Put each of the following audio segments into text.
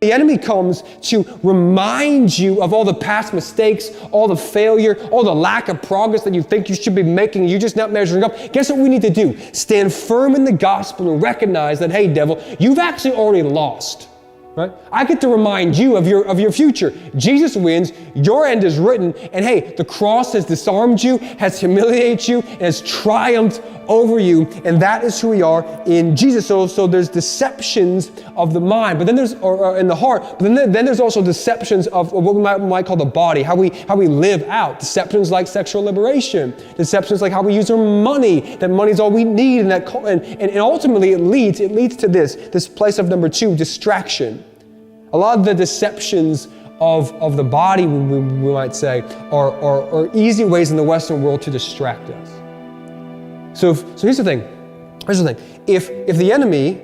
The enemy comes to remind you of all the past mistakes, all the failure, all the lack of progress that you think you should be making. You're just not measuring up. Guess what we need to do? Stand firm in the gospel and recognize that, hey, devil, you've actually already lost. Right? I get to remind you of your future. Jesus wins, your end is written, and hey, the cross has disarmed you, has humiliated you, and has triumphed over you, and that is who we are in Jesus. So there's deceptions of the mind, but then there's or in the heart, but then there's also deceptions of what we might call the body, how we live out. Deceptions like sexual liberation, deceptions like how we use our money, that money's all we need, and ultimately it leads to this place of number 2, distraction. A lot of the deceptions of the body, we might say, are easy ways in the Western world to distract us. So here's the thing. If the enemy,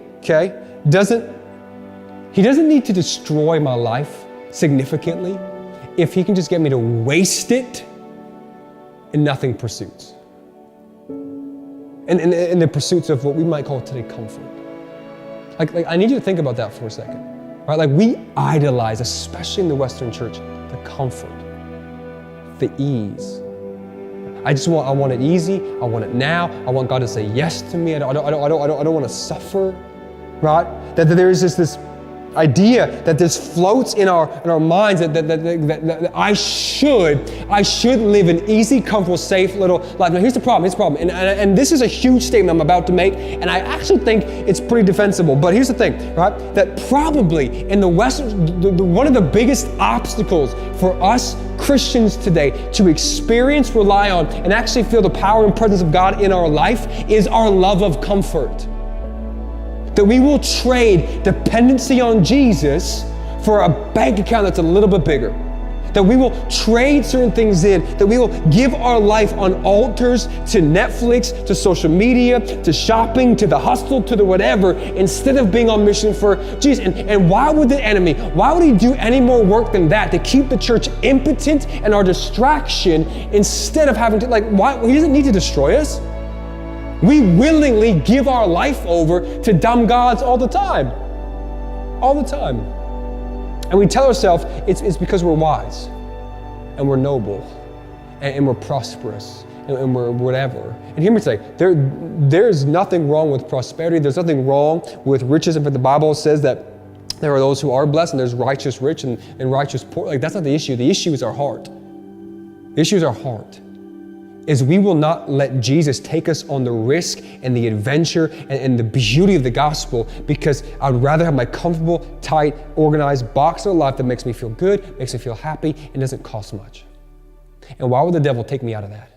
doesn't need to destroy my life significantly if he can just get me to waste it in nothing pursuits. And in the pursuits of what we might call today comfort. Like I need you to think about that for a second. Right? Like we idolize, especially in the Western church, the comfort, the ease. I want it easy. I want it now. I want God to say yes to me. I don't want to suffer, right? That there is this idea that this floats in our minds that I should live an easy, comfortable, safe little life. Now here's the problem. And this is a huge statement I'm about to make, and I actually think it's pretty defensible. But here's the thing, right? That probably in the Western, one of the biggest obstacles for us Christians today to experience, rely on, and actually feel the power and presence of God in our life is our love of comfort. That we will trade dependency on Jesus for a bank account that's a little bit bigger. That we will trade certain things in, that we will give our life on altars to Netflix, to social media, to shopping, to the hustle, to the whatever, instead of being on mission for Jesus. And why would the enemy, why would he do any more work than that to keep the church impotent and our distraction instead of having to, why? He doesn't need to destroy us. We willingly give our life over to dumb gods all the time. All the time. And we tell ourselves it's because we're wise and we're noble and we're prosperous and we're whatever. And hear me say, there's nothing wrong with prosperity. There's nothing wrong with riches. In fact, the Bible says that there are those who are blessed and there's righteous rich and righteous poor. That's not the issue. The issue is our heart. The issue is our heart. Is we will not let Jesus take us on the risk and the adventure and the beauty of the gospel, because I'd rather have my comfortable, tight, organized box of life that makes me feel good, makes me feel happy, and doesn't cost much. And why would the devil take me out of that?